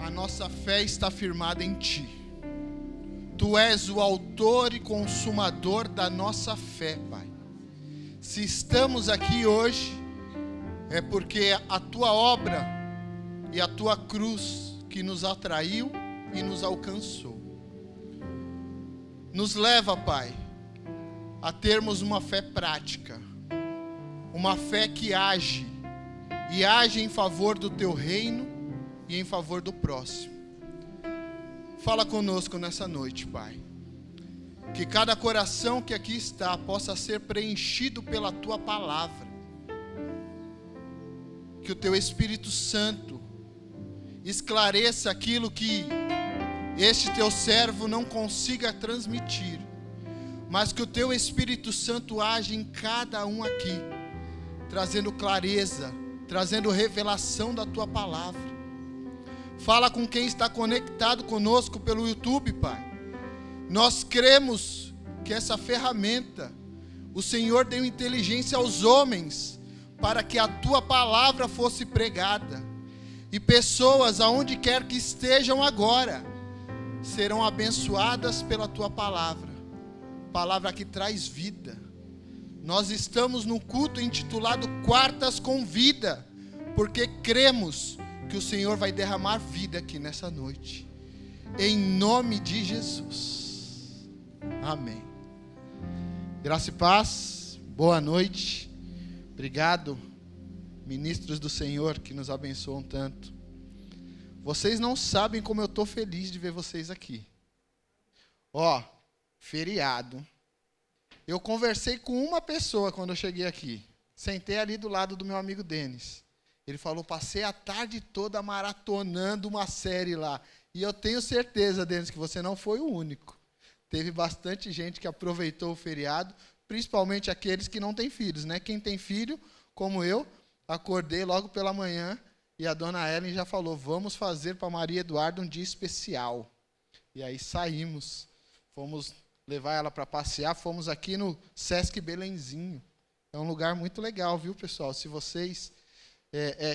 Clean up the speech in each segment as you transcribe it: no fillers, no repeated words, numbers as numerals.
A nossa fé está firmada em Ti. Tu és o autor e consumador da nossa fé, Pai. Se estamos aqui hoje, é porque a Tua obra e a Tua cruz que nos atraiu e nos alcançou. Nos leva, Pai, a termos uma fé prática, uma fé que age, e age em favor do Teu reino e em favor do próximo. Fala conosco nessa noite, Pai. Que cada coração que aqui está possa ser preenchido pela Tua palavra. Que o Teu Espírito Santo esclareça aquilo que este Teu servo não consiga transmitir, mas que o Teu Espírito Santo age em cada um aqui, trazendo clareza, trazendo revelação da Tua palavra. Fala com quem está conectado conosco pelo YouTube, Pai. Nós cremos que essa ferramenta, o Senhor deu inteligência aos homens para que a Tua palavra fosse pregada. E pessoas, aonde quer que estejam agora, serão abençoadas pela Tua palavra. Palavra que traz vida. Nós estamos no culto intitulado Quartas com Vida, porque cremos que o Senhor vai derramar vida aqui nessa noite. Em nome de Jesus. Amém. Graça e paz. Boa noite. Obrigado, ministros do Senhor, que nos abençoam tanto. Vocês não sabem como eu estou feliz de ver vocês aqui. Feriado. Eu conversei com uma pessoa quando eu cheguei aqui. Sentei ali do lado do meu amigo Denis. Ele falou, passei a tarde toda maratonando uma série lá. E eu tenho certeza, Denis, que você não foi o único. Teve bastante gente que aproveitou o feriado, principalmente aqueles que não têm filhos, né? Quem tem filho, como eu, acordei logo pela manhã e a dona Ellen já falou, vamos fazer para Maria Eduarda um dia especial. E aí saímos, fomos levar ela para passear, fomos aqui no Sesc Belenzinho. É um lugar muito legal, viu, pessoal? Se vocês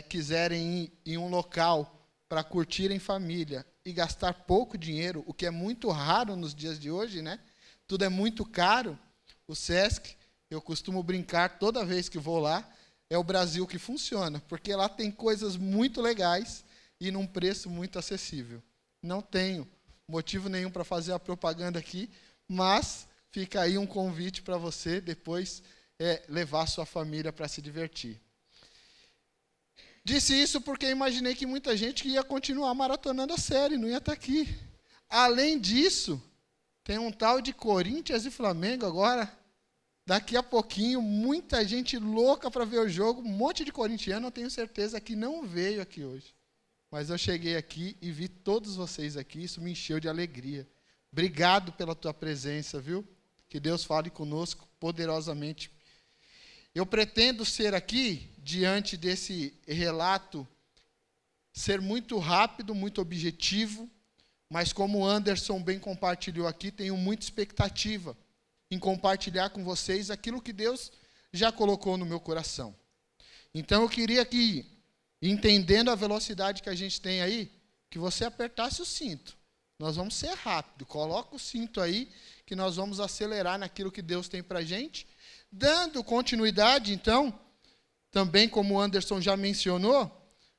quiserem ir em um local para curtir em família e gastar pouco dinheiro, o que é muito raro nos dias de hoje, né? Tudo é muito caro. O Sesc, eu costumo brincar toda vez que vou lá, é o Brasil que funciona, porque lá tem coisas muito legais e num preço muito acessível. Não tenho motivo nenhum para fazer a propaganda aqui, mas fica aí um convite para você depois levar sua família para se divertir. Disse isso porque imaginei que muita gente ia continuar maratonando a série, não ia estar aqui. Além disso, tem um tal de Corinthians e Flamengo agora. Daqui a pouquinho, muita gente louca para ver o jogo. Um monte de corintiano, eu tenho certeza que não veio aqui hoje. Mas eu cheguei aqui e vi todos vocês aqui, isso me encheu de alegria. Obrigado pela tua presença, viu? Que Deus fale conosco poderosamente. Eu pretendo ser aqui, diante desse relato, ser muito rápido, muito objetivo, mas como o Anderson bem compartilhou aqui, tenho muita expectativa em compartilhar com vocês aquilo que Deus já colocou no meu coração. Então eu queria que, entendendo a velocidade que a gente tem aí, que você apertasse o cinto. Nós vamos ser rápido, coloca o cinto aí, que nós vamos acelerar naquilo que Deus tem para a gente. Dando continuidade, então, também como o Anderson já mencionou,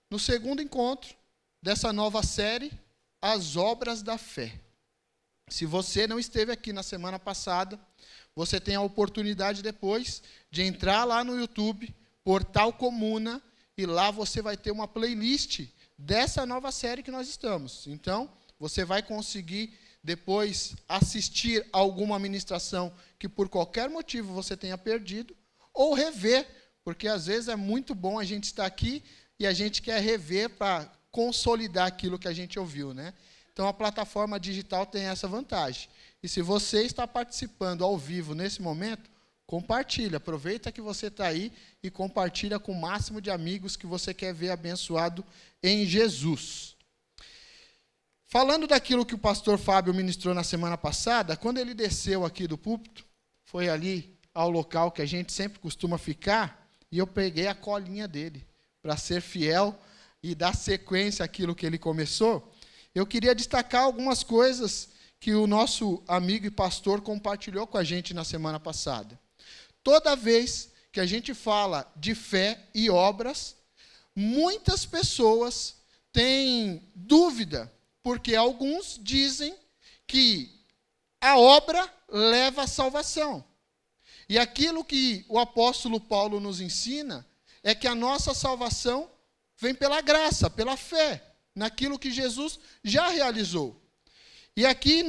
no segundo encontro dessa nova série, As Obras da Fé. Se você não esteve aqui na semana passada, você tem a oportunidade depois de entrar lá no YouTube, Portal Comuna, e lá você vai ter uma playlist dessa nova série que nós estamos. Então, você vai conseguir depois assistir alguma ministração que por qualquer motivo você tenha perdido, ou rever, porque às vezes é muito bom a gente estar aqui e a gente quer rever para consolidar aquilo que a gente ouviu, né? Então a plataforma digital tem essa vantagem. E se você está participando ao vivo nesse momento, compartilha, aproveita que você está aí e compartilha com o máximo de amigos que você quer ver abençoado em Jesus. Falando daquilo que o pastor Fábio ministrou na semana passada, quando ele desceu aqui do púlpito, foi ali ao local que a gente sempre costuma ficar, e eu peguei a colinha dele, para ser fiel e dar sequência àquilo que ele começou. eu queria destacar algumas coisas que o nosso amigo e pastor compartilhou com a gente na semana passada. Toda vez que a gente fala de fé e obras, muitas pessoas têm dúvida, porque alguns dizem que a obra leva à salvação. E aquilo que o apóstolo Paulo nos ensina é que a nossa salvação vem pela graça, pela fé, naquilo que Jesus já realizou. E aqui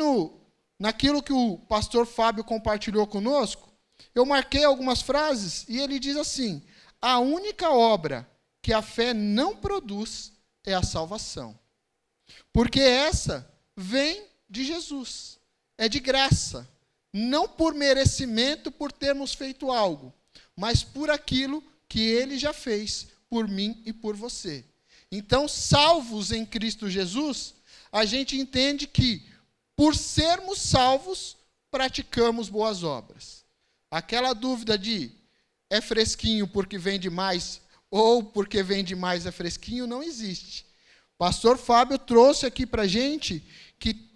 naquilo que o pastor Fábio compartilhou conosco, eu marquei algumas frases e ele diz assim: a única obra que a fé não produz é a salvação. Porque essa vem de Jesus, é de graça, não por merecimento, por termos feito algo, mas por aquilo que ele já fez por mim e por você. Então, salvos em Cristo Jesus, a gente entende que, por sermos salvos, praticamos boas obras. Aquela dúvida de é fresquinho porque vende mais ou porque vende mais é fresquinho, não existe. Pastor Fábio trouxe aqui para a gente que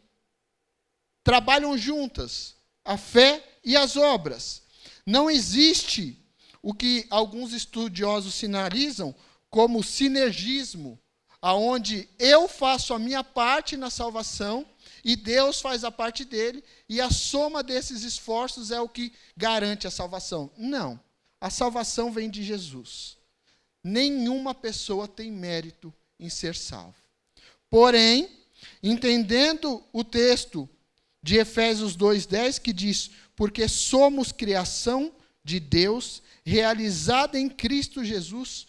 trabalham juntas a fé e as obras. Não existe o que alguns estudiosos sinalizam como sinergismo, aonde eu faço a minha parte na salvação e Deus faz a parte dele, e a soma desses esforços é o que garante a salvação. Não, a salvação vem de Jesus. Nenhuma pessoa tem mérito em ser salvo. Porém, entendendo o texto de Efésios 2:10, que diz: porque somos criação de Deus, realizada em Cristo Jesus,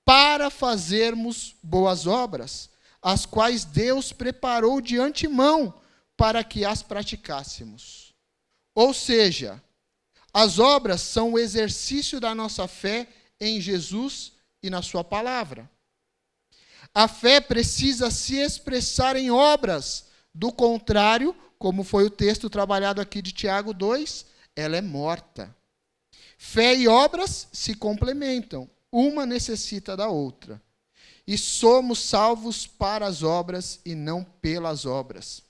para fazermos boas obras, as quais Deus preparou de antemão para que as praticássemos. Ou seja, as obras são o exercício da nossa fé em Jesus e na sua palavra. A fé precisa se expressar em obras, do contrário, como foi o texto trabalhado aqui de Tiago 2, ela é morta. Fé e obras se complementam, uma necessita da outra. E somos salvos para as obras e não pelas obras.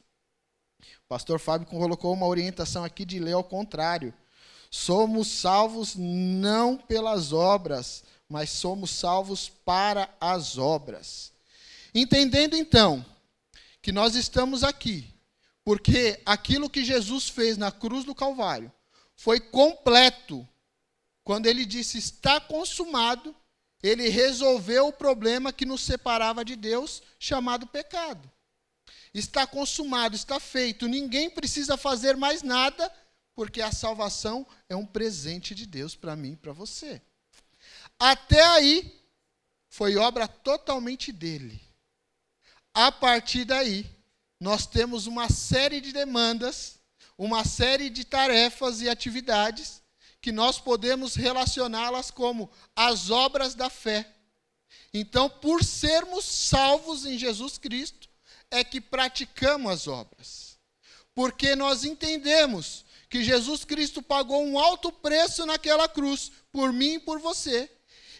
O pastor Fábio colocou uma orientação aqui de ler ao contrário. Somos salvos não pelas obras, mas somos salvos para as obras. Entendendo então que nós estamos aqui, porque aquilo que Jesus fez na cruz do Calvário foi completo. Quando ele disse está consumado, ele resolveu o problema que nos separava de Deus, chamado pecado. Está consumado, está feito, ninguém precisa fazer mais nada, porque a salvação é um presente de Deus para mim e para você. Até aí, foi obra totalmente dele. A partir daí, nós temos uma série de demandas, uma série de tarefas e atividades que nós podemos relacioná-las como as obras da fé. Então, por sermos salvos em Jesus Cristo, é que praticamos as obras. Porque nós entendemos que Jesus Cristo pagou um alto preço naquela cruz, por mim e por você,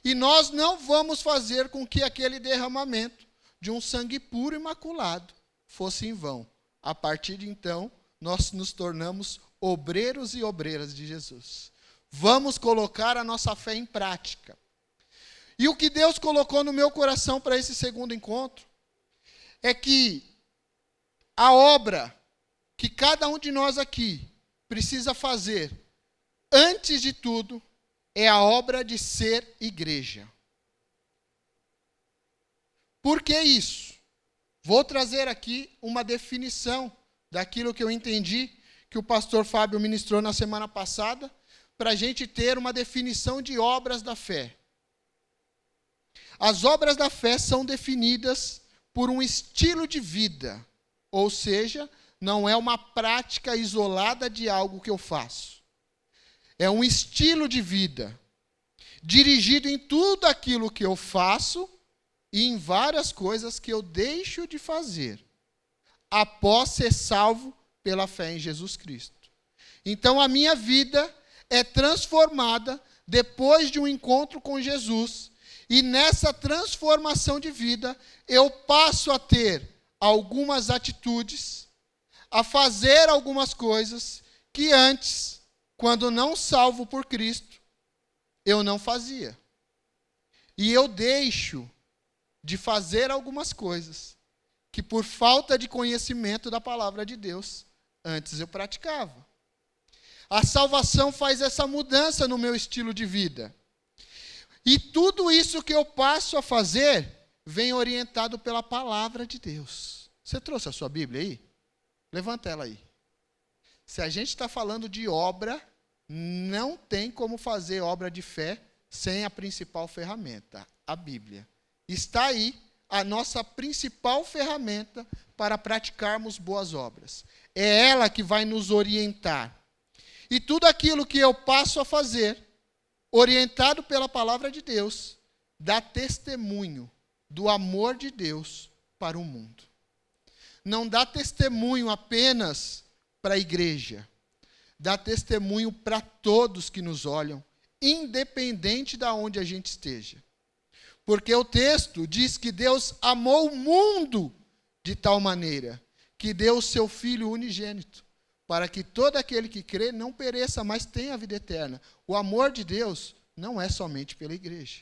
e nós não vamos fazer com que aquele derramamento de um sangue puro e imaculado fosse em vão. A partir de então, nós nos tornamos obreiros e obreiras de Jesus. Vamos colocar a nossa fé em prática. E o que Deus colocou no meu coração para esse segundo encontro é que a obra que cada um de nós aqui precisa fazer, antes de tudo, é a obra de ser igreja. Por que isso? Vou trazer aqui uma definição daquilo que eu entendi que o pastor Fábio ministrou na semana passada, para a gente ter uma definição de obras da fé. As obras da fé são definidas por um estilo de vida, ou seja, não é uma prática isolada de algo que eu faço. É um estilo de vida, dirigido em tudo aquilo que eu faço e em várias coisas que eu deixo de fazer, após ser salvo pela fé em Jesus Cristo. Então, a minha vida é transformada depois de um encontro com Jesus, e nessa transformação de vida, eu passo a ter algumas atitudes, a fazer algumas coisas que antes, quando não salvo por Cristo, eu não fazia. E eu deixo de fazer algumas coisas que, por falta de conhecimento da palavra de Deus, antes eu praticava. A salvação faz essa mudança no meu estilo de vida. E tudo isso que eu passo a fazer vem orientado pela palavra de Deus. Você trouxe a sua Bíblia aí? Levanta ela aí. Se a gente está falando de obra, não tem como fazer obra de fé sem a principal ferramenta, a Bíblia. Está aí a nossa principal ferramenta para praticarmos boas obras. É ela que vai nos orientar. E tudo aquilo que eu passo a fazer, orientado pela palavra de Deus, dá testemunho do amor de Deus para o mundo. Não dá testemunho apenas para a igreja, dá testemunho para todos que nos olham, independente de onde a gente esteja. Porque o texto diz que Deus amou o mundo de tal maneira que deu o seu Filho unigênito, para que todo aquele que crê não pereça, mas tenha a vida eterna. O amor de Deus não é somente pela igreja.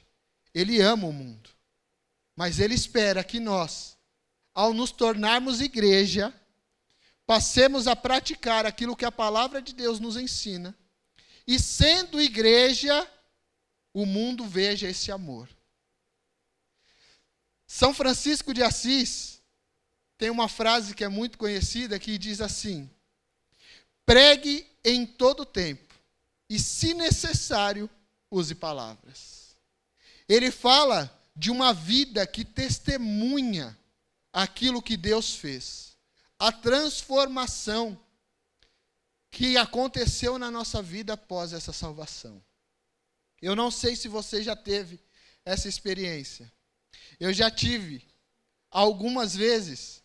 Ele ama o mundo. Mas Ele espera que nós, ao nos tornarmos igreja, passemos a praticar aquilo que a palavra de Deus nos ensina. E sendo igreja, o mundo veja esse amor. São Francisco de Assis tem uma frase que é muito conhecida que diz assim: pregue em todo tempo e, se necessário, use palavras. Ele fala de uma vida que testemunha aquilo que Deus fez, a transformação que aconteceu na nossa vida após essa salvação. Eu não sei se você já teve essa experiência. Eu já tive, algumas vezes,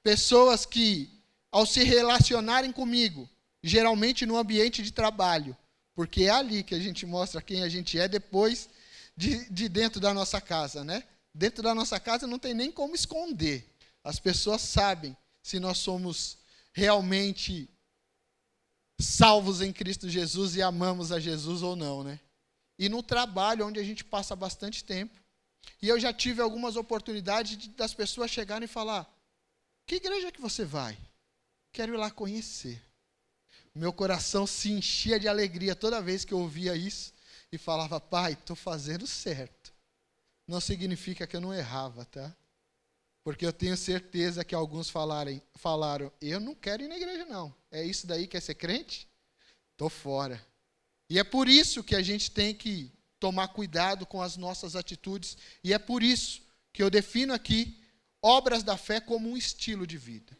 pessoas que, ao se relacionarem comigo, geralmente no ambiente de trabalho, porque é ali que a gente mostra quem a gente é depois de dentro da nossa casa, né? Dentro da nossa casa não tem nem como esconder. As pessoas sabem se nós somos realmente salvos em Cristo Jesus e amamos a Jesus ou não, né? E no trabalho, onde a gente passa bastante tempo, e eu já tive algumas oportunidades das pessoas chegarem e falar: que igreja que você vai? Quero ir lá conhecer. Meu coração se enchia de alegria toda vez que eu ouvia isso e falava: pai, estou fazendo certo. Não significa que eu não errava, tá? Porque eu tenho certeza que alguns falaram: eu não quero ir na igreja não. É isso daí, quer ser crente? Estou fora. E é por isso que a gente tem que tomar cuidado com as nossas atitudes. E é por isso que eu defino aqui obras da fé como um estilo de vida.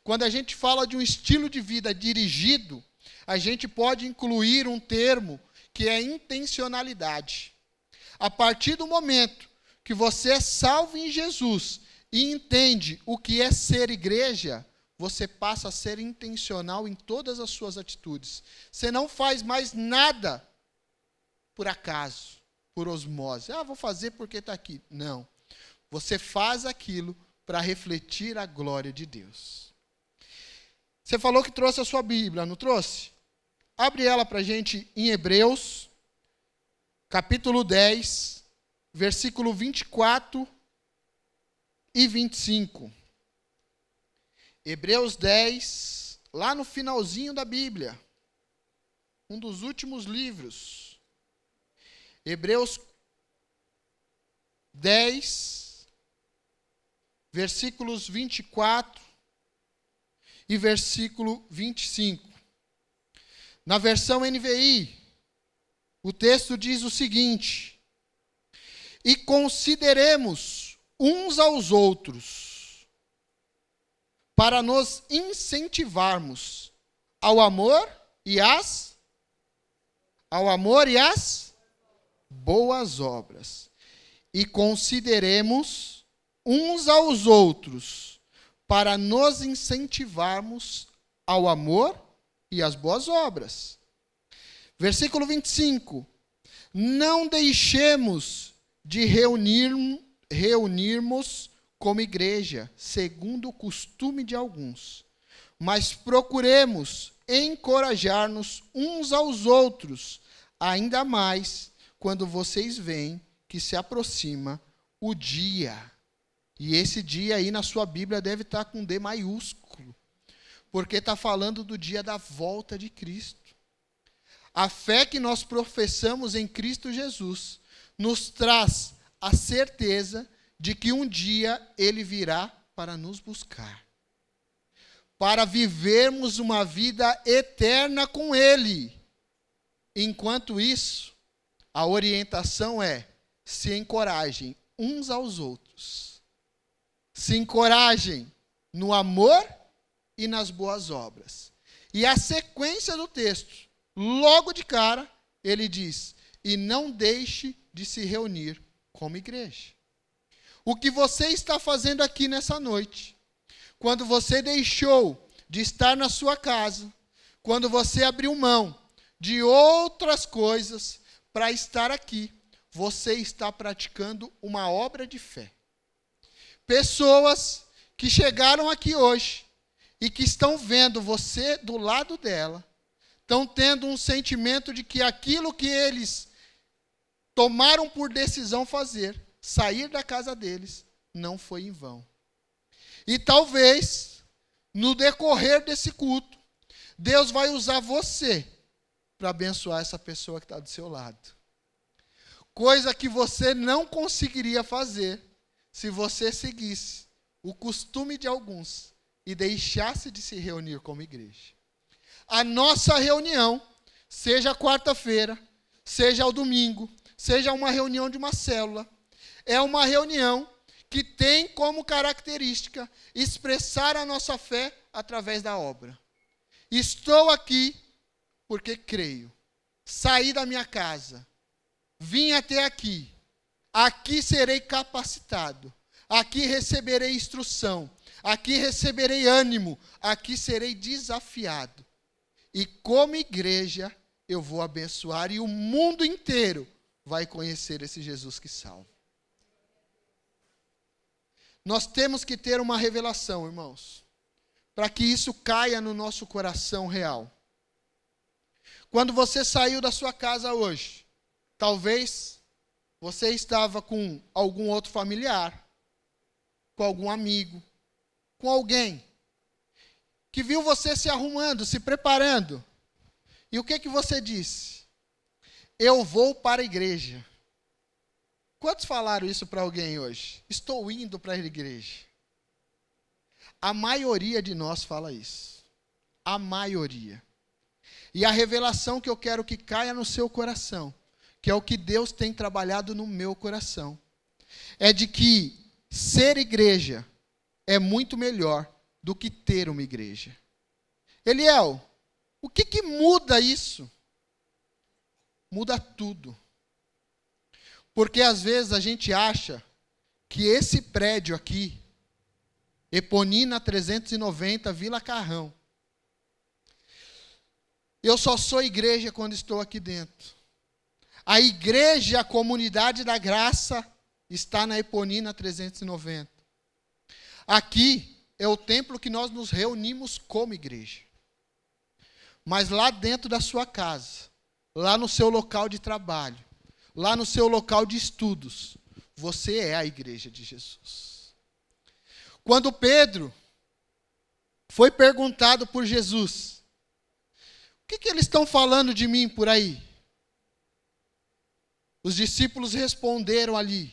Quando a gente fala de um estilo de vida dirigido, a gente pode incluir um termo que é intencionalidade. A partir do momento que você é salvo em Jesus e entende o que é ser igreja, você passa a ser intencional em todas as suas atitudes. Você não faz mais nada por acaso, por osmose. Vou fazer porque está aqui. Não. Você faz aquilo para refletir a glória de Deus. Você falou que trouxe a sua Bíblia, não trouxe? Abre ela para a gente em Hebreus, capítulo 10, versículo 24 e 25. Hebreus 10, lá no finalzinho da Bíblia, um dos últimos livros. Hebreus 10, versículos 24 e versículo 25. Na versão NVI, o texto diz o seguinte: e consideremos uns aos outros, para nos incentivarmos ao amor e às boas obras. E consideremos uns aos outros, para nos incentivarmos ao amor e às boas obras. Versículo 25. Não deixemos de reunirmos como igreja, segundo o costume de alguns, mas procuremos encorajar-nos uns aos outros, ainda mais quando vocês veem que se aproxima o dia. E esse dia aí na sua Bíblia deve estar com D maiúsculo, porque está falando do dia da volta de Cristo. A fé que nós professamos em Cristo Jesus nos traz a certeza de que um dia Ele virá para nos buscar, para vivermos uma vida eterna com Ele. Enquanto isso, a orientação é: se encorajem uns aos outros. Se encorajem no amor e nas boas obras. E a sequência do texto, logo de cara, ele diz: e não deixe de se reunir como igreja. O que você está fazendo aqui nessa noite, quando você deixou de estar na sua casa, quando você abriu mão de outras coisas para estar aqui, você está praticando uma obra de fé. Pessoas que chegaram aqui hoje e que estão vendo você do lado dela, estão tendo um sentimento de que aquilo que eles tomaram por decisão fazer, sair da casa deles, não foi em vão. E talvez, no decorrer desse culto, Deus vai usar você para abençoar essa pessoa que está do seu lado. Coisa que você não conseguiria fazer se você seguisse o costume de alguns e deixasse de se reunir como igreja. A nossa reunião, seja quarta-feira, seja ao domingo, seja uma reunião de uma célula, é uma reunião que tem como característica expressar a nossa fé através da obra. Estou aqui porque creio. Saí da minha casa, vim até aqui. Aqui serei capacitado. Aqui receberei instrução. Aqui receberei ânimo. Aqui serei desafiado. E como igreja, eu vou abençoar e o mundo inteiro vai conhecer esse Jesus que salva. Nós temos que ter uma revelação, irmãos, para que isso caia no nosso coração real. Quando você saiu da sua casa hoje, talvez você estava com algum outro familiar, com algum amigo, com alguém que viu você se arrumando, se preparando. E o que você disse? Eu vou para a igreja. Quantos falaram isso para alguém hoje? Estou indo para a igreja. A maioria de nós fala isso. A maioria. E a revelação que eu quero que caia no seu coração, que é o que Deus tem trabalhado no meu coração, é de que ser igreja é muito melhor do que ter uma igreja. Eliel, o que muda isso? Muda tudo. Porque às vezes a gente acha que esse prédio aqui, Eponina 390, Vila Carrão, eu só sou igreja quando estou aqui dentro. A igreja, a comunidade da graça, está na Eponina 390. Aqui é o templo que nós nos reunimos como igreja. Mas lá dentro da sua casa, lá no seu local de trabalho, lá no seu local de estudos, você é a igreja de Jesus. Quando Pedro foi perguntado por Jesus, o que eles estão falando de mim por aí? Os discípulos responderam ali.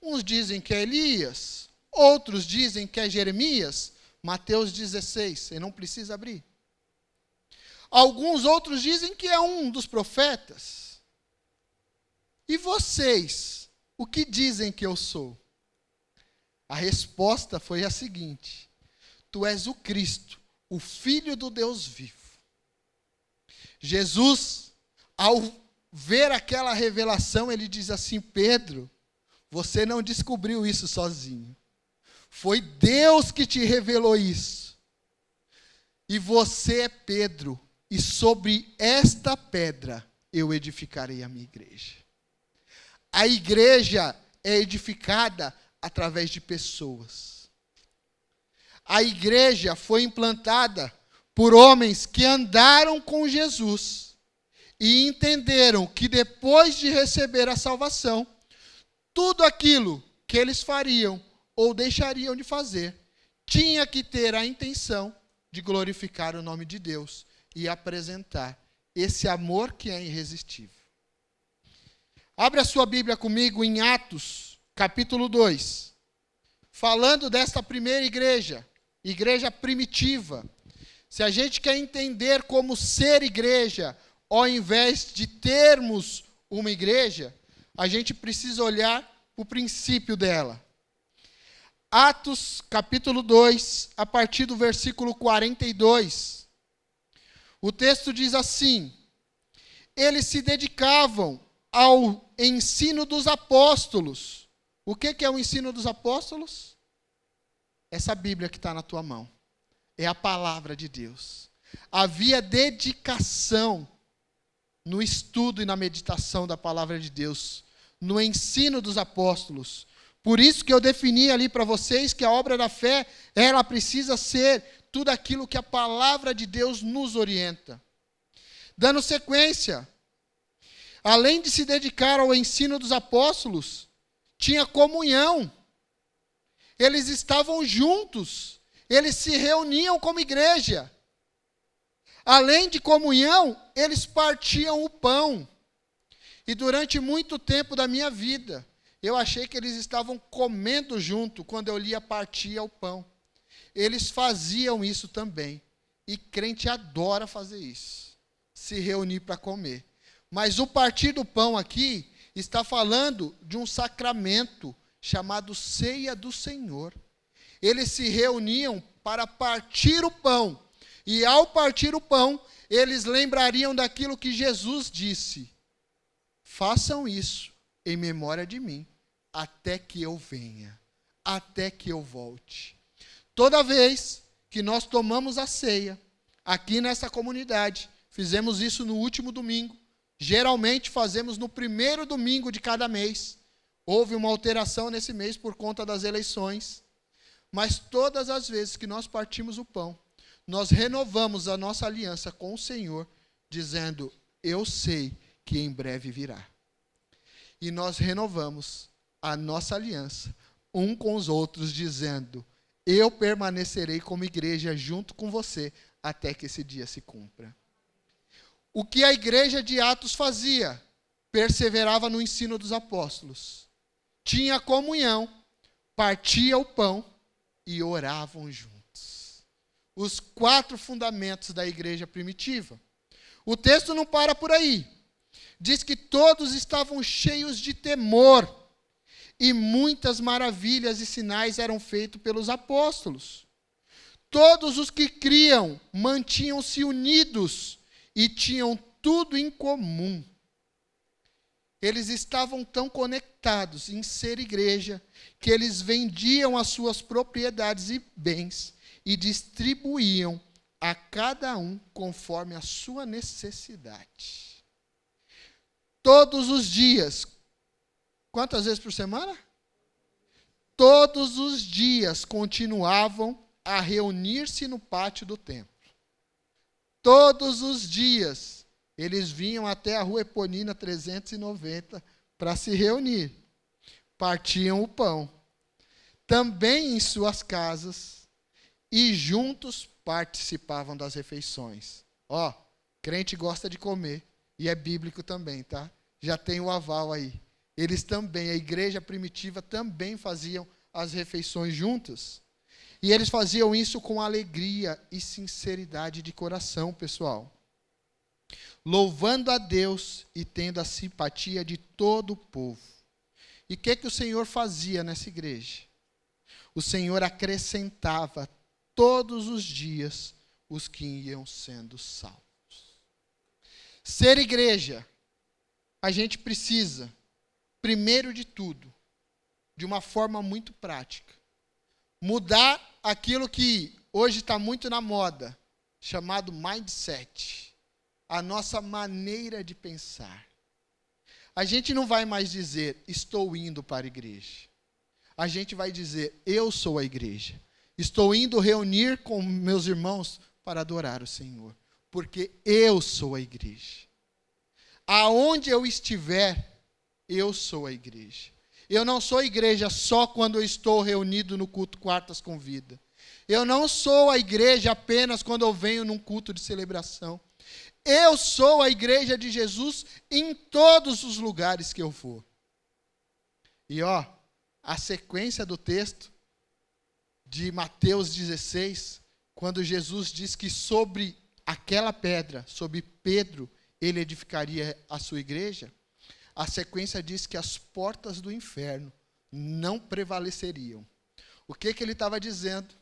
Uns dizem que é Elias, outros dizem que é Jeremias. Mateus 16, você não precisa abrir. Alguns outros dizem que é um dos profetas. E vocês, o que dizem que eu sou? A resposta foi a seguinte: tu és o Cristo, o Filho do Deus vivo. Jesus, ao ver aquela revelação, ele diz assim: Pedro, você não descobriu isso sozinho. Foi Deus que te revelou isso. E você é Pedro, e sobre esta pedra eu edificarei a minha igreja. A igreja é edificada através de pessoas. A igreja foi implantada por homens que andaram com Jesus e entenderam que depois de receber a salvação, tudo aquilo que eles fariam ou deixariam de fazer tinha que ter a intenção de glorificar o nome de Deus e apresentar esse amor que é irresistível. Abre a sua Bíblia comigo em Atos, capítulo 2. Falando desta primeira igreja, igreja primitiva. Se a gente quer entender como ser igreja, ao invés de termos uma igreja, a gente precisa olhar o princípio dela. Atos, capítulo 2, a partir do versículo 42. O texto diz assim: eles se dedicavam ao ensino dos apóstolos. O que é o ensino dos apóstolos? Essa Bíblia que está na tua mão. É a palavra de Deus. Havia dedicação no estudo e na meditação da palavra de Deus, no ensino dos apóstolos. Por isso que eu defini ali para vocês que a obra da fé, ela precisa ser tudo aquilo que a palavra de Deus nos orienta. Dando sequência, além de se dedicar ao ensino dos apóstolos, tinha comunhão. Eles estavam juntos, eles se reuniam como igreja. Além de comunhão, eles partiam o pão. E durante muito tempo da minha vida, eu achei que eles estavam comendo junto quando eu lia partia o pão. Eles faziam isso também. E crente adora fazer isso, se reunir para comer. Mas o partir do pão aqui está falando de um sacramento chamado Ceia do Senhor. Eles se reuniam para partir o pão. E ao partir o pão, eles lembrariam daquilo que Jesus disse: façam isso em memória de mim, até que eu venha, até que eu volte. Toda vez que nós tomamos a ceia, aqui nessa comunidade, fizemos isso no último domingo, geralmente fazemos no primeiro domingo de cada mês. Houve uma alteração nesse mês por conta das eleições, mas todas as vezes que nós partimos o pão, nós renovamos a nossa aliança com o Senhor, dizendo: eu sei que em breve virá. E nós renovamos a nossa aliança um com os outros, dizendo: eu permanecerei como igreja junto com você até que esse dia se cumpra. O que a igreja de Atos fazia? Perseverava no ensino dos apóstolos. Tinha comunhão, partia o pão e oravam juntos. Os 4 fundamentos da igreja primitiva. O texto não para por aí. Diz que todos estavam cheios de temor e muitas maravilhas e sinais eram feitos pelos apóstolos. Todos os que criam mantinham-se unidos e tinham tudo em comum. Eles estavam tão conectados em ser igreja que eles vendiam as suas propriedades e bens e distribuíam a cada um conforme a sua necessidade. Todos os dias. Quantas vezes por semana? Todos os dias continuavam a reunir-se no pátio do templo. Todos os dias eles vinham até a Rua Eponina 390 para se reunir. Partiam o pão. Também em suas casas e juntos participavam das refeições. Ó, crente gosta de comer e é bíblico também, tá? Já tem o aval aí. Eles também, a igreja primitiva também faziam as refeições juntos. E eles faziam isso com alegria e sinceridade de coração, pessoal. Louvando a Deus e tendo a simpatia de todo o povo. E o que o Senhor fazia nessa igreja? O Senhor acrescentava todos os dias os que iam sendo salvos. Ser igreja, a gente precisa, primeiro de tudo, de uma forma muito prática, mudar aquilo que hoje está muito na moda, chamado mindset, a nossa maneira de pensar. A gente não vai mais dizer, estou indo para a igreja. a gente vai dizer, eu sou a igreja. Estou indo reunir com meus irmãos para adorar o Senhor, porque eu sou a igreja. Aonde eu estiver, eu sou a igreja. Eu não sou igreja só quando eu estou reunido no culto Quartas com Vida. Eu não sou a igreja apenas quando eu venho num culto de celebração. Eu sou a igreja de Jesus em todos os lugares que eu for. E a sequência do texto de Mateus 16, quando Jesus diz que sobre aquela pedra, sobre Pedro, ele edificaria a sua igreja, a sequência diz que as portas do inferno não prevaleceriam. O que ele estava dizendo?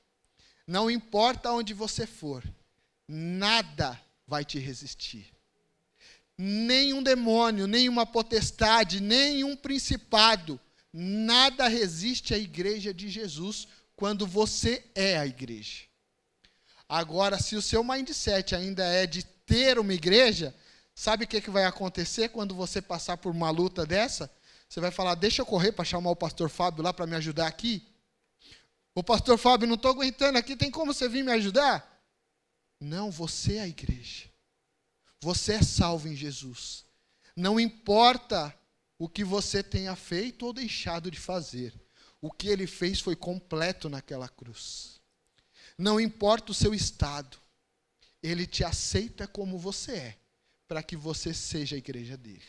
Não importa onde você for, nada vai te resistir. Nenhum demônio, nenhuma potestade, nenhum principado, nada resiste à igreja de Jesus quando você é a igreja. Agora, se o seu mindset ainda é de ter uma igreja, sabe o que vai acontecer quando você passar por uma luta dessa? Você vai falar, deixa eu correr para chamar o pastor Fábio lá para me ajudar aqui. Ô pastor Fábio, não estou aguentando aqui, tem como você vir me ajudar? Não, você é a igreja. Você é salvo em Jesus. Não importa o que você tenha feito ou deixado de fazer. O que ele fez foi completo naquela cruz. Não importa o seu estado. Ele te aceita como você é, para que você seja a igreja dele.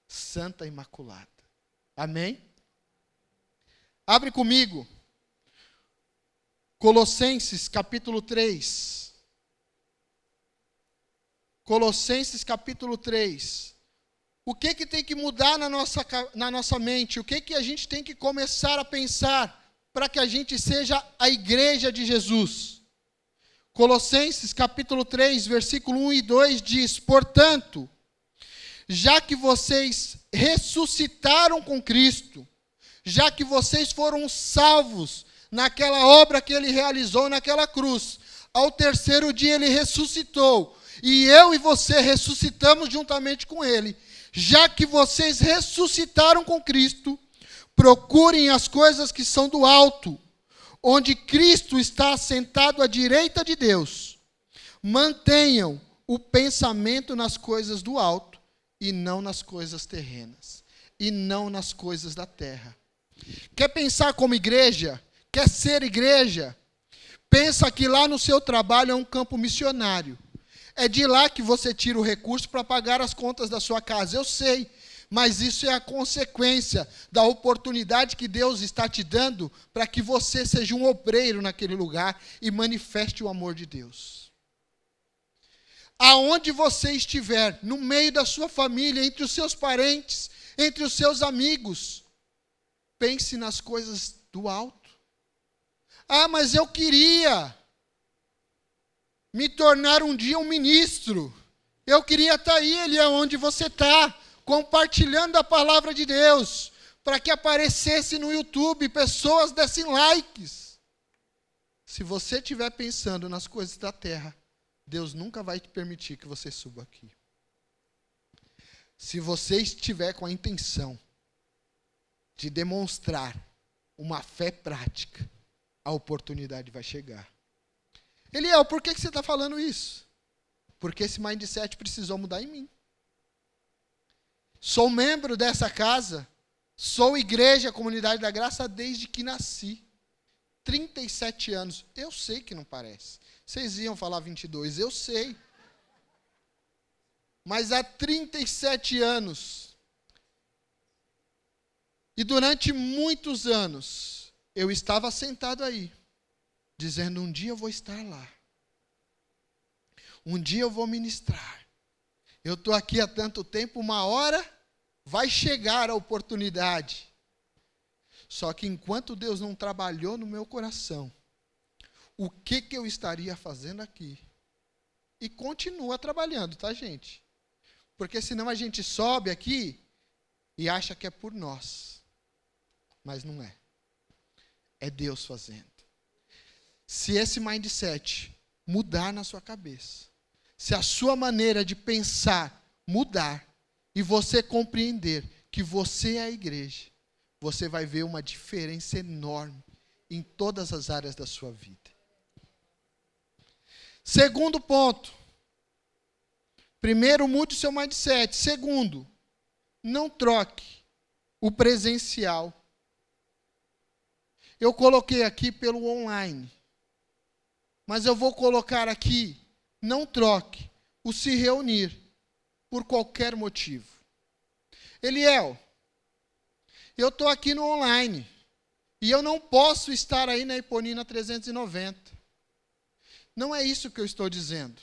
Santa Imaculada. Amém? Abre comigo. Colossenses capítulo 3. Colossenses capítulo 3. O que tem que mudar na nossa mente? O que a gente tem que começar a pensar para que a gente seja a igreja de Jesus? Colossenses capítulo 3, versículo 1 e 2 diz, portanto, já que vocês ressuscitaram com Cristo, já que vocês foram salvos naquela obra que ele realizou naquela cruz, ao terceiro dia ele ressuscitou, e eu e você ressuscitamos juntamente com ele. Já que vocês ressuscitaram com Cristo, procurem as coisas que são do alto, onde Cristo está assentado à direita de Deus. Mantenham o pensamento nas coisas do alto, e não nas coisas terrenas, e não nas coisas da terra. Quer pensar como igreja? Quer ser igreja? Pensa que lá no seu trabalho é um campo missionário. É de lá que você tira o recurso para pagar as contas da sua casa. Eu sei, mas isso é a consequência da oportunidade que Deus está te dando para que você seja um obreiro naquele lugar e manifeste o amor de Deus. Aonde você estiver, no meio da sua família, entre os seus parentes, entre os seus amigos, pense nas coisas do alto. Ah, mas eu queria me tornar um dia um ministro. Eu queria estar aí, ele é onde você está, compartilhando a palavra de Deus, para que aparecesse no YouTube, pessoas dessem likes. Se você estiver pensando nas coisas da terra, Deus nunca vai te permitir que você suba aqui. Se você estiver com a intenção de demonstrar uma fé prática, a oportunidade vai chegar. Eliel, por que você está falando isso? Porque esse mindset precisou mudar em mim. Sou membro dessa casa, sou igreja, comunidade da graça, desde que nasci. 37 anos. Eu sei que não parece. Vocês iam falar 22, eu sei. Mas há 37 anos. E durante muitos anos, eu estava sentado aí, dizendo, um dia eu vou estar lá. Um dia eu vou ministrar. Eu estou aqui há tanto tempo, uma hora vai chegar a oportunidade. Só que enquanto Deus não trabalhou no meu coração, o que eu estaria fazendo aqui? E continua trabalhando, tá, gente? Porque senão a gente sobe aqui e acha que é por nós. Mas não é. É Deus fazendo. Se esse mindset mudar na sua cabeça, se a sua maneira de pensar mudar, e você compreender que você é a igreja, você vai ver uma diferença enorme em todas as áreas da sua vida. Segundo ponto. Primeiro, mude o seu mindset. Segundo, não troque o presencial. Eu coloquei aqui pelo online. Mas eu vou colocar aqui, não troque o se reunir por qualquer motivo. Eliel, eu estou aqui no online e eu não posso estar aí na Eponina 390. Não é isso que eu estou dizendo.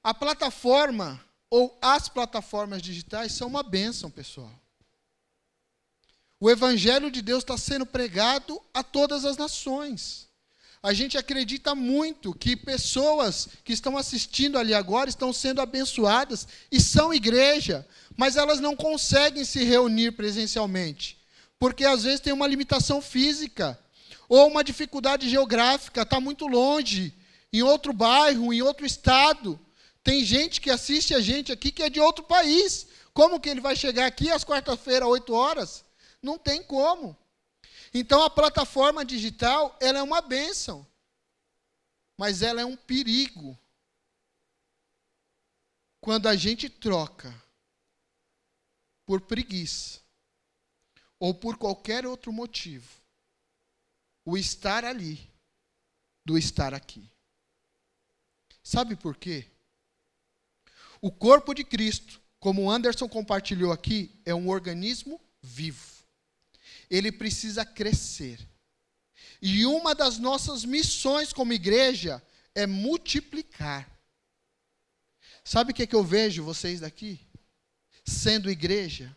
A plataforma ou as plataformas digitais são uma bênção, pessoal. O Evangelho de Deus está sendo pregado a todas as nações. A gente acredita muito que pessoas que estão assistindo ali agora estão sendo abençoadas e são igreja, mas elas não conseguem se reunir presencialmente, porque às vezes tem uma limitação física ou uma dificuldade geográfica, está muito longe, em outro bairro, em outro estado. Tem gente que assiste a gente aqui que é de outro país. Como que ele vai chegar aqui às quarta-feiras, 8 horas? Não tem como. Então, a plataforma digital, ela é uma bênção. Mas ela é um perigo. Quando a gente troca por preguiça ou por qualquer outro motivo, o estar ali do estar aqui. Sabe por quê? O corpo de Cristo, como o Anderson compartilhou aqui, é um organismo vivo. Ele precisa crescer. E uma das nossas missões como igreja é multiplicar. Sabe o que eu vejo vocês daqui? Sendo igreja,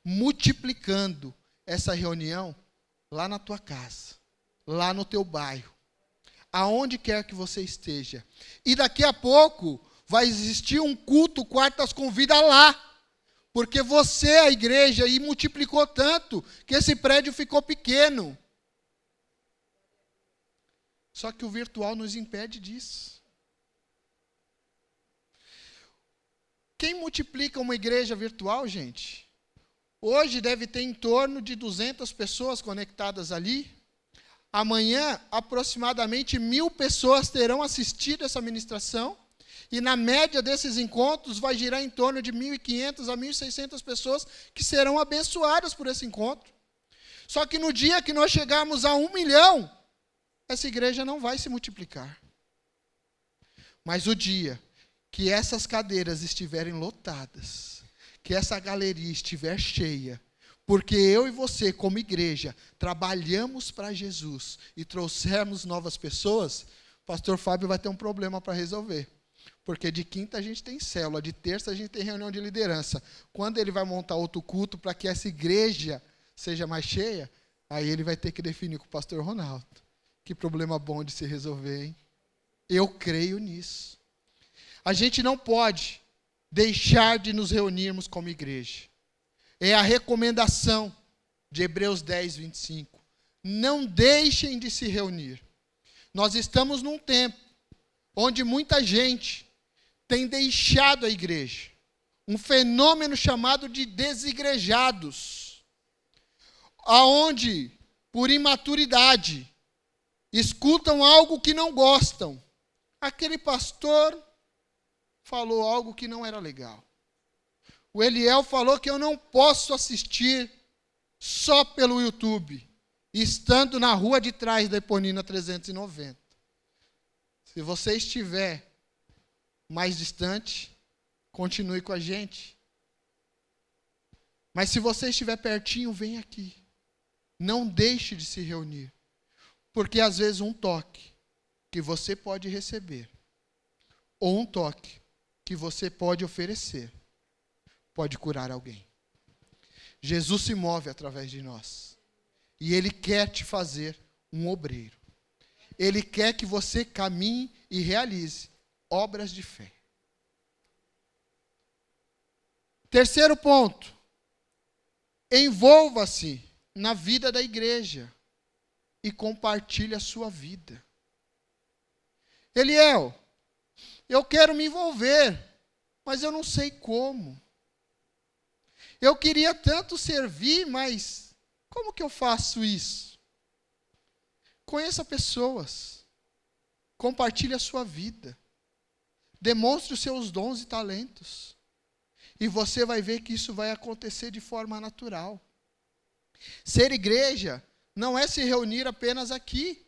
multiplicando essa reunião lá na tua casa, lá no teu bairro, aonde quer que você esteja. E daqui a pouco vai existir um culto quartas com vida lá. Porque você é a igreja e multiplicou tanto que esse prédio ficou pequeno. Só que o virtual nos impede disso. Quem multiplica uma igreja virtual, gente? Hoje deve ter em torno de 200 pessoas conectadas ali. Amanhã, aproximadamente 1.000 pessoas terão assistido essa ministração. E na média desses encontros vai girar em torno de 1.500 a 1.600 pessoas que serão abençoadas por esse encontro. Só que no dia que nós chegarmos a 1 milhão, essa igreja não vai se multiplicar. Mas o dia que essas cadeiras estiverem lotadas, que essa galeria estiver cheia, porque eu e você, como igreja, trabalhamos para Jesus e trouxermos novas pessoas, o pastor Fábio vai ter um problema para resolver. Porque de quinta a gente tem célula, de terça a gente tem reunião de liderança. Quando ele vai montar outro culto para que essa igreja seja mais cheia, aí ele vai ter que definir com o pastor Ronaldo. Que problema bom de se resolver, hein? Eu creio nisso. A gente não pode deixar de nos reunirmos como igreja. É a recomendação de Hebreus 10, 25. Não deixem de se reunir. Nós estamos num tempo onde muita gente tem deixado a igreja. Um fenômeno chamado de desigrejados. Aonde, por imaturidade, escutam algo que não gostam. Aquele pastor falou algo que não era legal. O Eliel falou que eu não posso assistir só pelo YouTube, estando na rua de trás da Eponina 390. Se você estiver mais distante, continue com a gente. Mas se você estiver pertinho, vem aqui. Não deixe de se reunir. Porque às vezes um toque que você pode receber, ou um toque que você pode oferecer, pode curar alguém. Jesus se move através de nós. E Ele quer te fazer um obreiro. Ele quer que você caminhe e realize obras de fé. Terceiro ponto. Envolva-se na vida da igreja e compartilhe a sua vida. Eliel, eu quero me envolver, mas eu não sei como. Eu queria tanto servir, mas como que eu faço isso? Conheça pessoas. Compartilhe a sua vida. Demonstre os seus dons e talentos. E você vai ver que isso vai acontecer de forma natural. Ser igreja não é se reunir apenas aqui.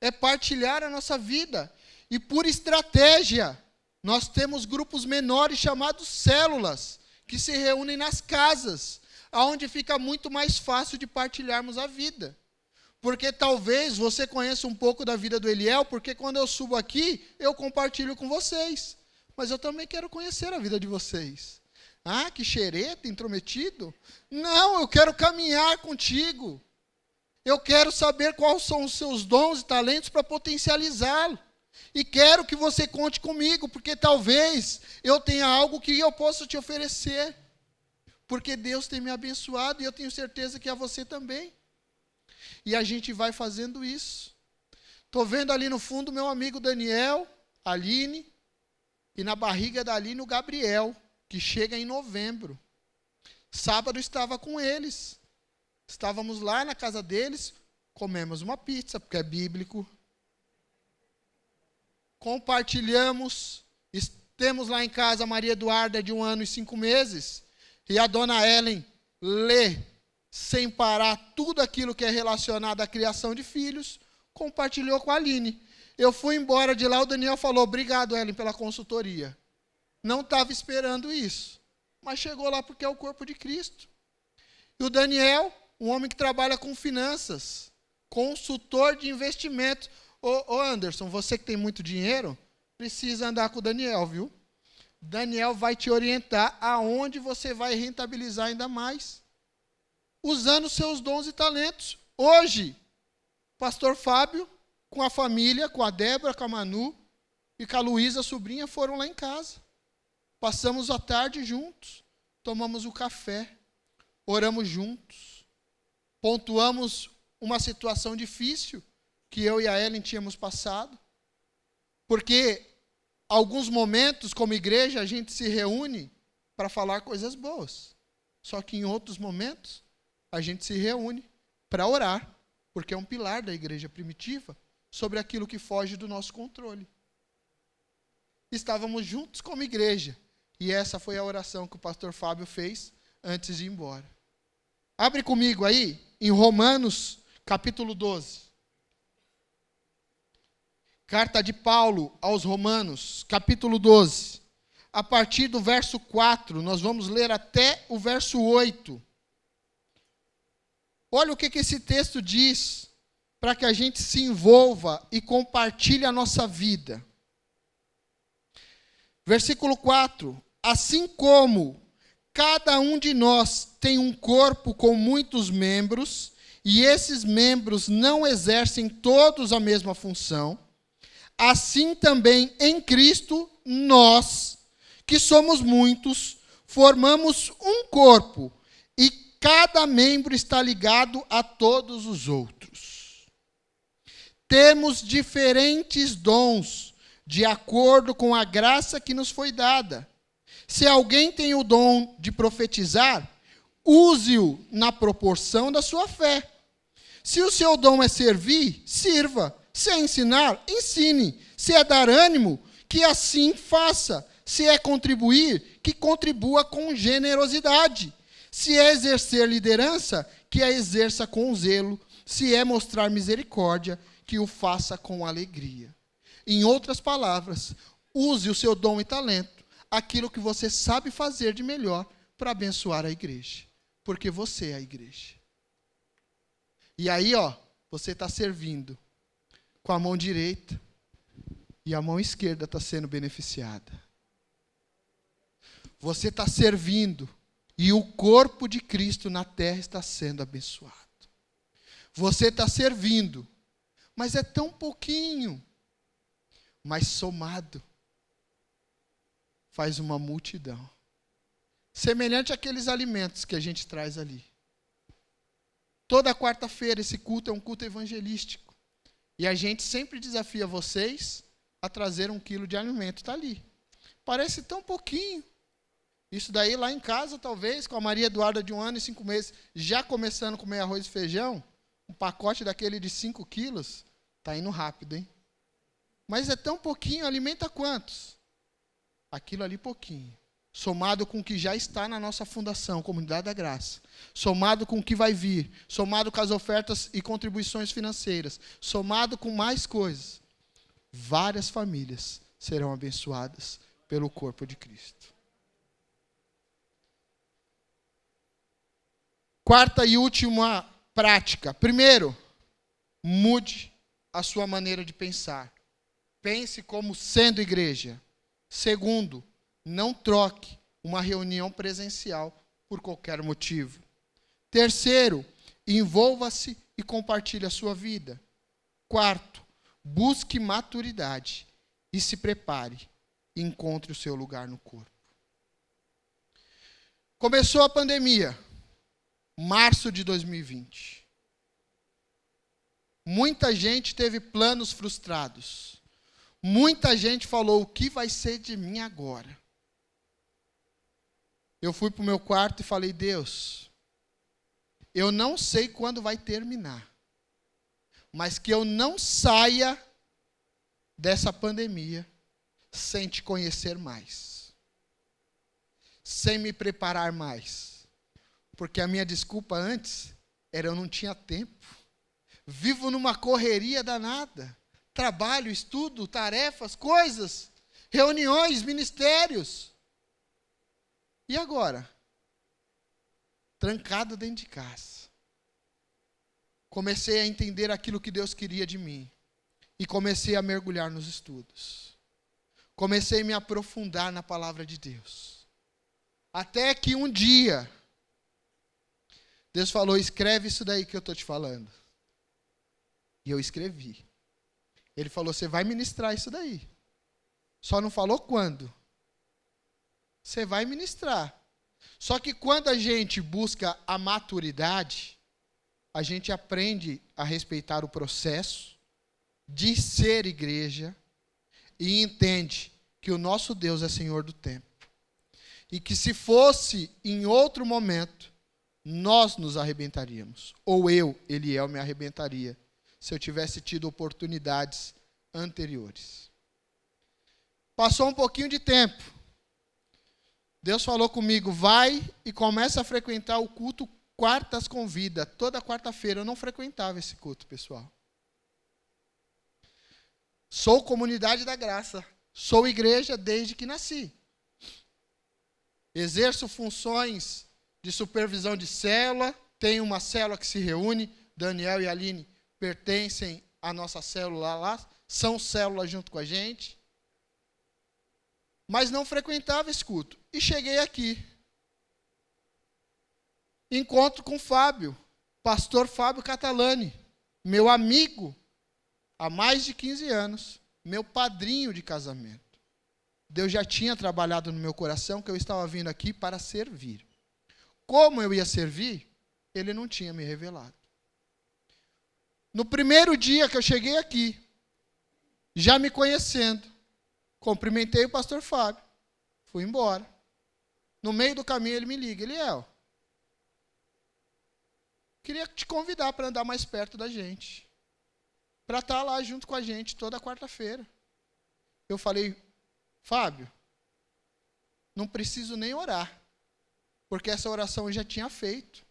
É partilhar a nossa vida. E por estratégia, nós temos grupos menores chamados células, que se reúnem nas casas, onde fica muito mais fácil de partilharmos a vida. Porque talvez você conheça um pouco da vida do Eliel, porque quando eu subo aqui, eu compartilho com vocês. Mas eu também quero conhecer a vida de vocês. Ah, que xereta, intrometido? Não, eu quero caminhar contigo. Eu quero saber quais são os seus dons e talentos para potencializá-lo. E quero que você conte comigo, porque talvez eu tenha algo que eu possa te oferecer. Porque Deus tem me abençoado e eu tenho certeza que a você também. E a gente vai fazendo isso. Estou vendo ali no fundo meu amigo Daniel, Aline, e na barriga da Aline o Gabriel, que chega em novembro. Sábado estava com eles. Estávamos lá na casa deles, comemos uma pizza, porque é bíblico. Compartilhamos, temos lá em casa a Maria Eduarda de 1 ano e 5 meses, e a dona Ellen lê sem parar tudo aquilo que é relacionado à criação de filhos, compartilhou com a Aline. Eu fui embora de lá, o Daniel falou, obrigado, Ellen, pela consultoria. Não estava esperando isso, mas chegou lá porque é o corpo de Cristo. E o Daniel, um homem que trabalha com finanças, consultor de investimentos. Ô Anderson, você que tem muito dinheiro, precisa andar com o Daniel, viu? Daniel vai te orientar aonde você vai rentabilizar ainda mais. Usando seus dons e talentos. Hoje, pastor Fábio, com a família, com a Débora, com a Manu e com a Luísa, a sobrinha, foram lá em casa. Passamos a tarde juntos, tomamos o café, oramos juntos, pontuamos uma situação difícil que eu e a Ellen tínhamos passado, porque alguns momentos, como igreja, a gente se reúne para falar coisas boas, só que em outros momentos, a gente se reúne para orar, porque é um pilar da igreja primitiva, sobre aquilo que foge do nosso controle. Estávamos juntos como igreja, e essa foi a oração que o pastor Fábio fez antes de ir embora. Abre comigo aí, em Romanos, capítulo 12. Carta de Paulo aos Romanos, capítulo 12. A partir do verso 4, nós vamos ler até o verso 8. Olha o que esse texto diz, para que a gente se envolva e compartilhe a nossa vida. Versículo 4. Assim como cada um de nós tem um corpo com muitos membros, e esses membros não exercem todos a mesma função, assim também em Cristo, nós, que somos muitos, formamos um corpo, e cada membro está ligado a todos os outros. Temos diferentes dons, de acordo com a graça que nos foi dada. Se alguém tem o dom de profetizar, use-o na proporção da sua fé. Se o seu dom é servir, sirva. Se é ensinar, ensine. Se é dar ânimo, que assim faça. Se é contribuir, que contribua com generosidade. Se é exercer liderança, que a exerça com zelo. Se é mostrar misericórdia, que o faça com alegria. Em outras palavras, use o seu dom e talento, aquilo que você sabe fazer de melhor para abençoar a igreja. Porque você é a igreja. E aí, você está servindo com a mão direita e a mão esquerda está sendo beneficiada. Você está servindo e o corpo de Cristo na terra está sendo abençoado. Você está servindo, mas é tão pouquinho, mas somado faz uma multidão. Semelhante àqueles alimentos que a gente traz ali. Toda quarta-feira esse culto é um culto evangelístico. E a gente sempre desafia vocês a trazer 1 quilo de alimento. Está ali. Parece tão pouquinho. Isso daí lá em casa, talvez, com a Maria Eduarda de 1 ano e 5 meses, já começando a comer arroz e feijão, um pacote daquele de 5 quilos, está indo rápido, hein? Mas é tão pouquinho, alimenta quantos? Aquilo ali pouquinho. Somado com o que já está na nossa fundação, Comunidade da Graça. Somado com o que vai vir. Somado com as ofertas e contribuições financeiras. Somado com mais coisas. Várias famílias serão abençoadas pelo corpo de Cristo. Quarta e última prática. Primeiro, mude a sua maneira de pensar. Pense como sendo igreja. Segundo, não troque uma reunião presencial por qualquer motivo. Terceiro, envolva-se e compartilhe a sua vida. Quarto, busque maturidade e se prepare e encontre o seu lugar no corpo. Começou a pandemia. Março de 2020. Muita gente teve planos frustrados. Muita gente falou, o que vai ser de mim agora? Eu fui para o meu quarto e falei, Deus, eu não sei quando vai terminar, mas que eu não saia dessa pandemia sem te conhecer mais, sem me preparar mais. Porque a minha desculpa antes era eu não tinha tempo. Vivo numa correria danada. Trabalho, estudo, tarefas, coisas, reuniões, ministérios. E agora? Trancado dentro de casa. Comecei a entender aquilo que Deus queria de mim. E comecei a mergulhar nos estudos. Comecei a me aprofundar na palavra de Deus. Até que um dia Deus falou, escreve isso daí que eu estou te falando. E eu escrevi. Ele falou, você vai ministrar isso daí. Só não falou quando. Você vai ministrar. Só que quando a gente busca a maturidade, a gente aprende a respeitar o processo de ser igreja e entende que o nosso Deus é Senhor do tempo. E que se fosse em outro momento, nós nos arrebentaríamos. Ou eu, Eliel, me arrebentaria, se eu tivesse tido oportunidades anteriores. Passou um pouquinho de tempo. Deus falou comigo, vai e começa a frequentar o culto quartas com vida. Toda quarta-feira. Eu não frequentava esse culto, pessoal. Sou Comunidade da Graça. Sou igreja desde que nasci. Exerço funções de supervisão de célula, tem uma célula que se reúne, Daniel e Aline pertencem à nossa célula lá, são célula junto com a gente, mas não frequentava esse culto. E cheguei aqui, encontro com Fábio, pastor Fábio Catalani, meu amigo há mais de 15 anos, meu padrinho de casamento. Deus já tinha trabalhado no meu coração que eu estava vindo aqui para servir. Como eu ia servir, ele não tinha me revelado. No primeiro dia que eu cheguei aqui, já me conhecendo, cumprimentei o pastor Fábio, fui embora. No meio do caminho ele me liga, Eliel, queria te convidar para andar mais perto da gente, para estar lá junto com a gente toda quarta-feira. Eu falei, Fábio, não preciso nem orar. Porque essa oração eu já tinha feito.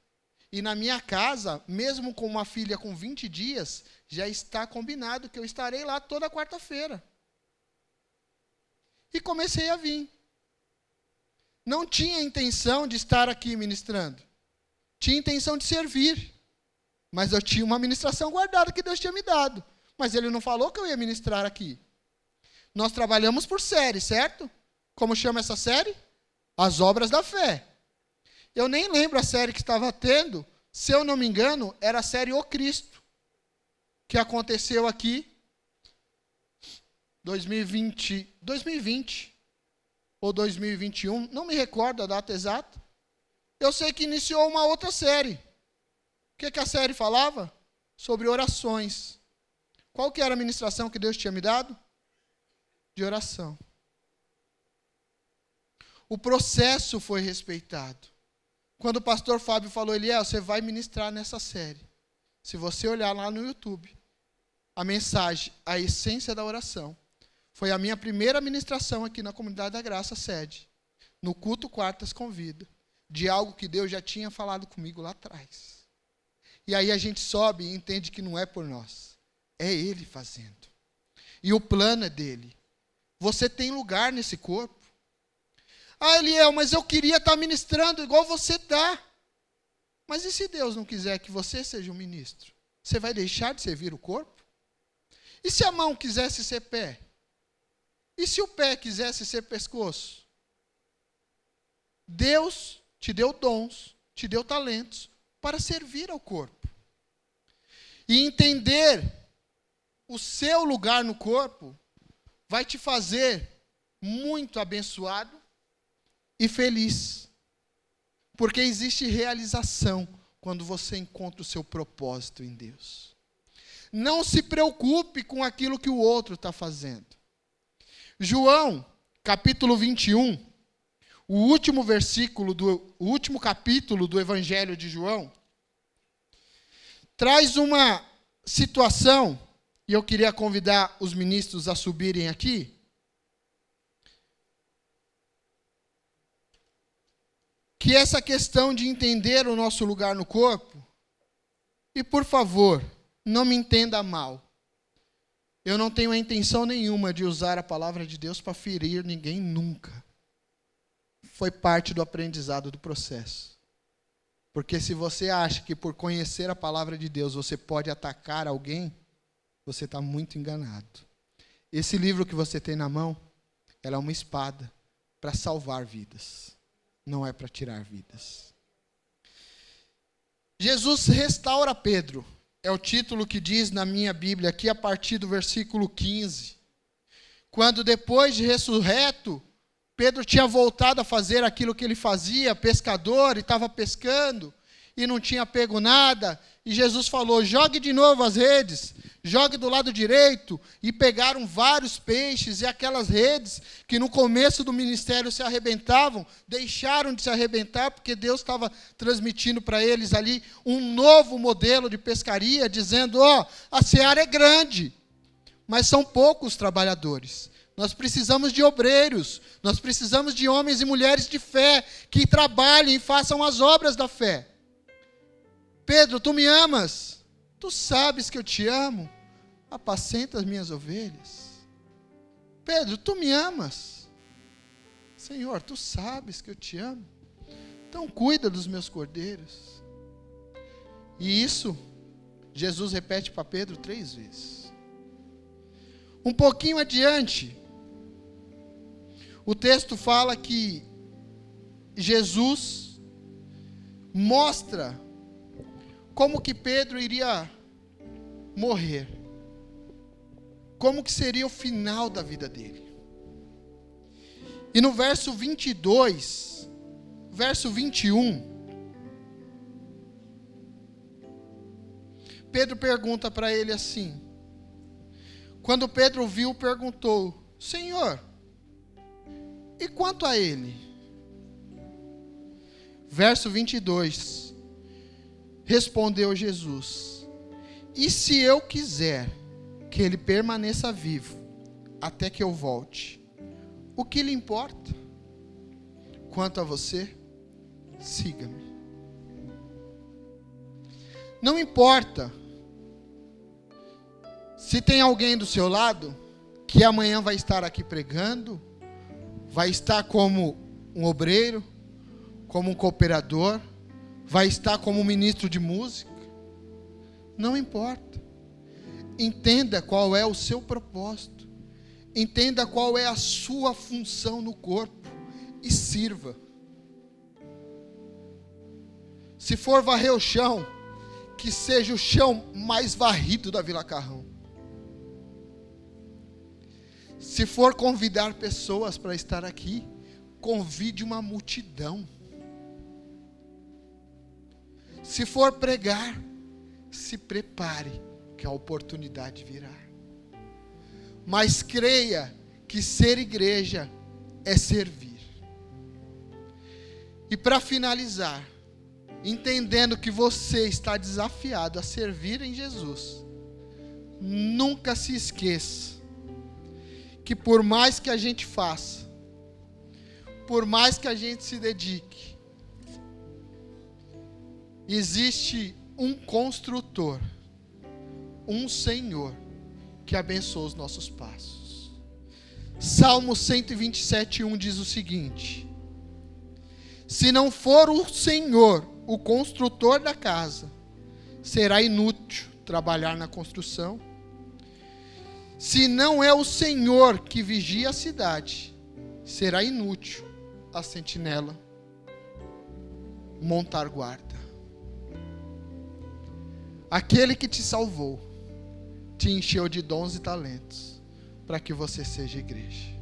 E na minha casa, mesmo com uma filha com 20 dias, já está combinado que eu estarei lá toda quarta-feira. E comecei a vir. Não tinha intenção de estar aqui ministrando. Tinha intenção de servir. Mas eu tinha uma ministração guardada que Deus tinha me dado. Mas Ele não falou que eu ia ministrar aqui. Nós trabalhamos por série, certo? Como chama essa série? As Obras da Fé. Eu nem lembro a série que estava tendo, se eu não me engano, era a série O Cristo, que aconteceu aqui 2020 ou 2021, não me recordo a data exata. Eu sei que iniciou uma outra série. O que a série falava? Sobre orações. Qual que era a ministração que Deus tinha me dado? De oração. O processo foi respeitado. Quando o pastor Fábio falou, Eliel, você vai ministrar nessa série. Se você olhar lá no YouTube, a mensagem, a essência da oração, foi a minha primeira ministração aqui na Comunidade da Graça Sede, no culto Quartas Convida, de algo que Deus já tinha falado comigo lá atrás. E aí a gente sobe e entende que não é por nós, é Ele fazendo. E o plano é dele. Você tem lugar nesse corpo. Ah, Eliel, mas eu queria estar ministrando igual você está. Mas e se Deus não quiser que você seja um ministro? Você vai deixar de servir o corpo? E se a mão quisesse ser pé? E se o pé quisesse ser pescoço? Deus te deu dons, te deu talentos para servir ao corpo. E entender o seu lugar no corpo vai te fazer muito abençoado e feliz. Porque existe realização quando você encontra o seu propósito em Deus. Não se preocupe com aquilo que o outro está fazendo. João, capítulo 21, o último capítulo do Evangelho de João, traz uma situação, e eu queria convidar os ministros a subirem aqui, que essa questão de entender o nosso lugar no corpo, e por favor, não me entenda mal, eu não tenho a intenção nenhuma de usar a palavra de Deus para ferir ninguém nunca. Foi parte do aprendizado do processo. Porque se você acha que por conhecer a palavra de Deus você pode atacar alguém, você está muito enganado. Esse livro que você tem na mão, ela é uma espada para salvar vidas. Não é para tirar vidas. Jesus restaura Pedro. É o título que diz na minha Bíblia aqui a partir do versículo 15. Quando depois de ressurreto, Pedro tinha voltado a fazer aquilo que ele fazia, pescador, e estava pescando, e não tinha pego nada, e Jesus falou, jogue de novo as redes, jogue do lado direito, e pegaram vários peixes, e aquelas redes que no começo do ministério se arrebentavam, deixaram de se arrebentar, porque Deus estava transmitindo para eles ali um novo modelo de pescaria, dizendo, a seara é grande, mas são poucos trabalhadores. Nós precisamos de obreiros, nós precisamos de homens e mulheres de fé, que trabalhem e façam as obras da fé. Pedro, tu me amas? Tu sabes que eu te amo? Apacenta as minhas ovelhas. Pedro, tu me amas? Senhor, tu sabes que eu te amo. Então cuida dos meus cordeiros. E isso, Jesus repete para Pedro 3 vezes. Um pouquinho adiante, o texto fala que Jesus mostra como que Pedro iria morrer. Como que seria o final da vida dele. E no verso 22, verso 21, Pedro pergunta para ele assim. Quando Pedro viu, perguntou, Senhor, e quanto a ele? Verso 22, respondeu Jesus, e se eu quiser que ele permaneça vivo, até que eu volte, o que lhe importa? Quanto a você, siga-me. Não importa se tem alguém do seu lado que amanhã vai estar aqui pregando, vai estar como um obreiro, como um cooperador, vai estar como um ministro de música. Não importa. Entenda qual é o seu propósito. Entenda qual é a sua função no corpo e sirva. Se for varrer o chão, que seja o chão mais varrido da Vila Carrão. Se for convidar pessoas para estar aqui, convide uma multidão. Se for pregar, se prepare, que a oportunidade virá. Mas creia que ser igreja é servir. E para finalizar, entendendo que você está desafiado a servir em Jesus, nunca se esqueça que por mais que a gente faça, por mais que a gente se dedique, existe um construtor, um Senhor que abençoa os nossos passos. Salmo 127:1 diz o seguinte: se não for o Senhor o construtor da casa, será inútil trabalhar na construção. Se não é o Senhor que vigia a cidade, será inútil a sentinela montar guarda. Aquele que te salvou, te encheu de dons e talentos, para que você seja igreja.